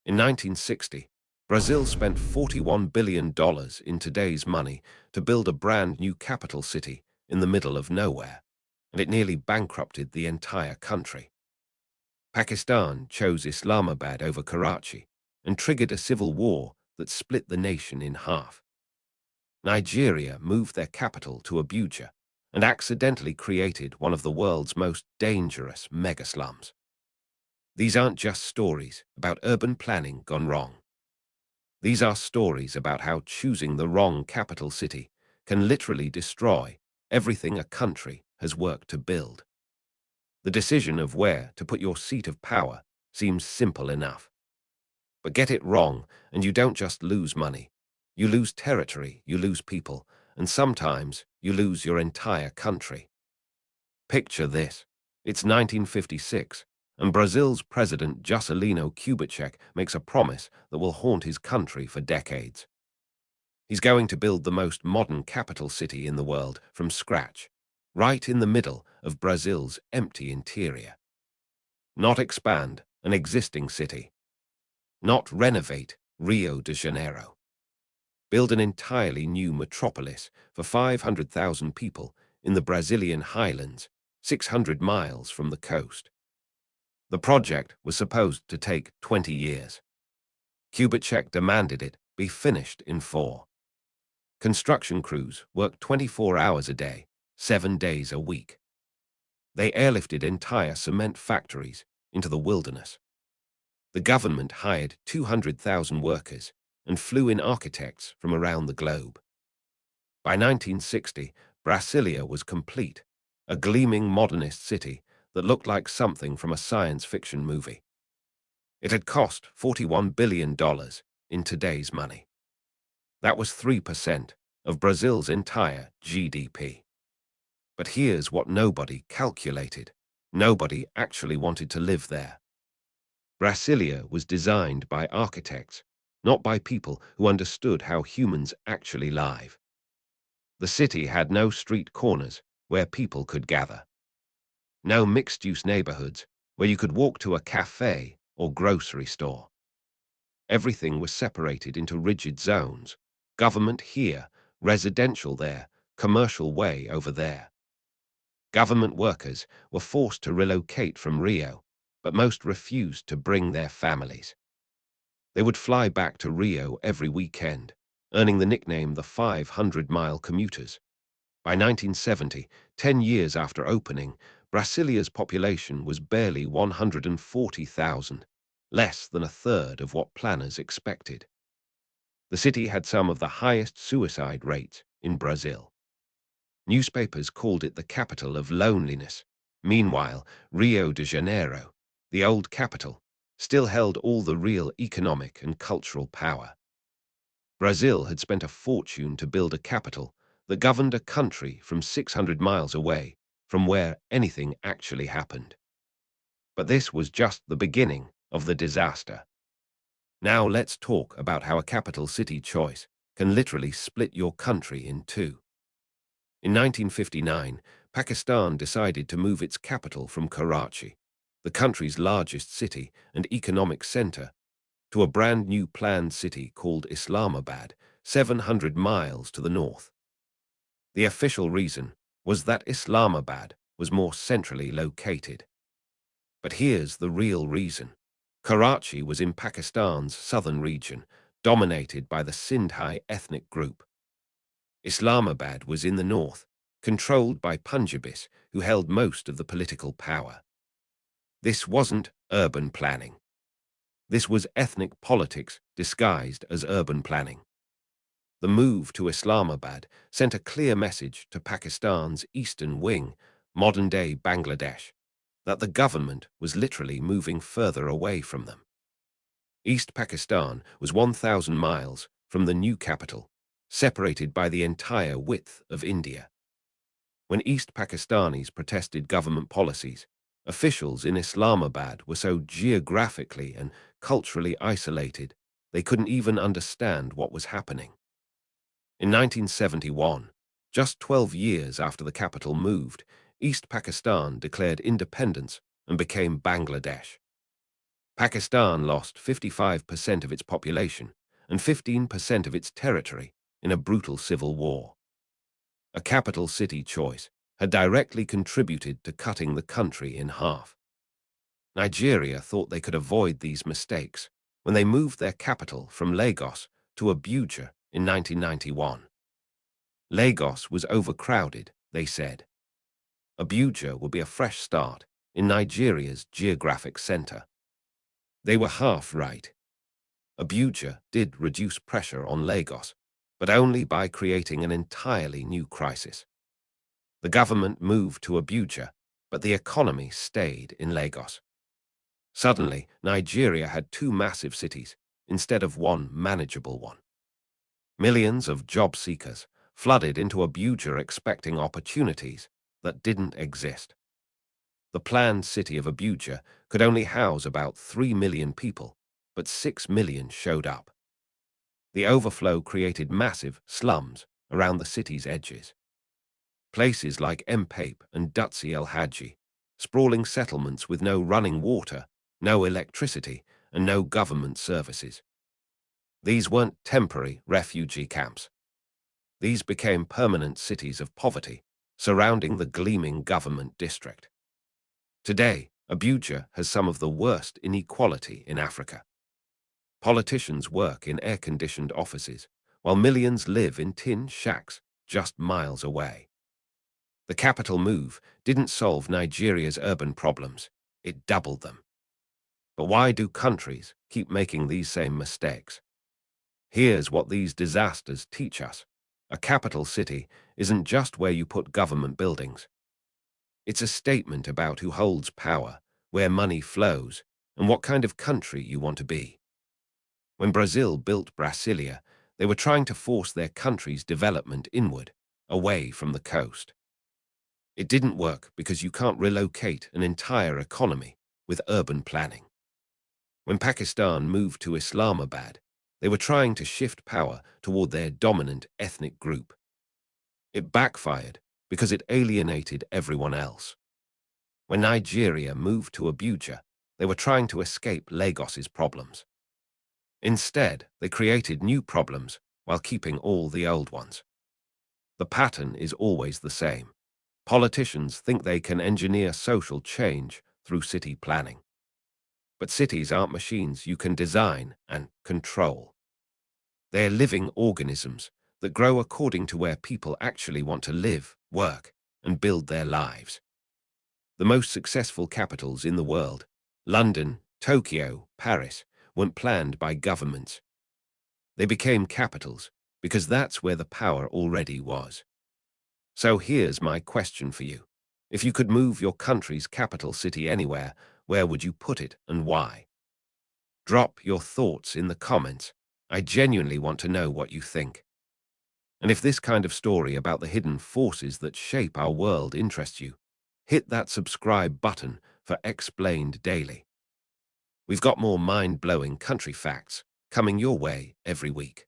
In 1960, Brazil spent $41 billion in today's money to build a brand new capital city in the middle of nowhere, and it nearly bankrupted the entire country. Pakistan chose Islamabad over Karachi and triggered a civil war that split the nation in half. Nigeria moved their capital to Abuja and accidentally created one of the world's most dangerous mega-slums. These aren't just stories about urban planning gone wrong. These are stories about how choosing the wrong capital city can literally destroy everything a country has worked to build. The decision of where to put your seat of power seems simple enough. But get it wrong, and you don't just lose money. You lose territory, you lose people, and sometimes you lose your entire country. Picture this. It's 1956, and Brazil's president Juscelino Kubitschek makes a promise that will haunt his country for decades. He's going to build the most modern capital city in the world from scratch, right in the middle of Brazil's empty interior. Not expand an existing city. Not renovate Rio de Janeiro. Build an entirely new metropolis for 500,000 people in the Brazilian highlands, 600 miles from the coast. The project was supposed to take 20 years. Kubitschek demanded it be finished in 4. Construction crews worked 24 hours a day, 7 days a week. They airlifted entire cement factories into the wilderness. The government hired 200,000 workers and flew in architects from around the globe. By 1960, Brasilia was complete, a gleaming modernist city that looked like something from a science fiction movie. It had cost $41 billion in today's money. That was 3% of Brazil's entire GDP. But here's what nobody calculated. Nobody actually wanted to live there. Brasilia was designed by architects, not by people who understood how humans actually live. The city had no street corners where people could gather. No mixed-use neighborhoods where you could walk to a cafe or grocery store. Everything was separated into rigid zones. Government here, residential there, commercial way over there. Government workers were forced to relocate from Rio, but most refused to bring their families. They would fly back to Rio every weekend, earning the nickname the 500-mile commuters. By 1970, 10 years after opening, Brasilia's population was barely 140,000, less than a third of what planners expected. The city had some of the highest suicide rates in Brazil. Newspapers called it the capital of loneliness. Meanwhile, Rio de Janeiro, the old capital, still held all the real economic and cultural power. Brazil had spent a fortune to build a capital that governed a country from 600 miles away from where anything actually happened. But this was just the beginning of the disaster. Now let's talk about how a capital city choice can literally split your country in two. In 1959, Pakistan decided to move its capital from Karachi, the country's largest city and economic center, to a brand new planned city called Islamabad, 700 miles to the north. The official reason was that Islamabad was more centrally located. But here's the real reason. Karachi was in Pakistan's southern region, dominated by the Sindhi ethnic group. Islamabad was in the north, controlled by Punjabis who held most of the political power. This wasn't urban planning. This was ethnic politics disguised as urban planning. The move to Islamabad sent a clear message to Pakistan's eastern wing, modern-day Bangladesh, that the government was literally moving further away from them. East Pakistan was 1,000 miles from the new capital, separated by the entire width of India. When East Pakistanis protested government policies, officials in Islamabad were so geographically and culturally isolated they couldn't even understand what was happening. In 1971, just 12 years after the capital moved, East Pakistan declared independence and became Bangladesh. Pakistan lost 55% of its population and 15% of its territory in a brutal civil war. A capital city choice had directly contributed to cutting the country in half. Nigeria thought they could avoid these mistakes when they moved their capital from Lagos to Abuja in 1991. Lagos was overcrowded, they said. Abuja would be a fresh start in Nigeria's geographic center. They were half right. Abuja did reduce pressure on Lagos, but only by creating an entirely new crisis. The government moved to Abuja, but the economy stayed in Lagos. Suddenly, Nigeria had two massive cities instead of one manageable one. Millions of job seekers flooded into Abuja expecting opportunities that didn't exist. The planned city of Abuja could only house about 3 million people, but 6 million showed up. The overflow created massive slums around the city's edges. Places like Mpape and Dutsi El Hadji, sprawling settlements with no running water, no electricity, and no government services. These weren't temporary refugee camps. These became permanent cities of poverty, surrounding the gleaming government district. Today, Abuja has some of the worst inequality in Africa. Politicians work in air-conditioned offices, while millions live in tin shacks just miles away. The capital move didn't solve Nigeria's urban problems, it doubled them. But why do countries keep making these same mistakes? Here's what these disasters teach us. A capital city isn't just where you put government buildings. It's a statement about who holds power, where money flows, and what kind of country you want to be. When Brazil built Brasilia, they were trying to force their country's development inward, away from the coast. It didn't work because you can't relocate an entire economy with urban planning. When Pakistan moved to Islamabad, they were trying to shift power toward their dominant ethnic group. It backfired because it alienated everyone else. When Nigeria moved to Abuja, they were trying to escape Lagos's problems. Instead, they created new problems while keeping all the old ones. The pattern is always the same. Politicians think they can engineer social change through city planning. But cities aren't machines you can design and control. They're living organisms that grow according to where people actually want to live, work, and build their lives. The most successful capitals in the world, London, Tokyo, Paris, weren't planned by governments. They became capitals because that's where the power already was. So here's my question for you. If you could move your country's capital city anywhere, where would you put it and why? Drop your thoughts in the comments. I genuinely want to know what you think. And if this kind of story about the hidden forces that shape our world interests you, hit that subscribe button for Explained Daily. We've got more mind-blowing country facts coming your way every week.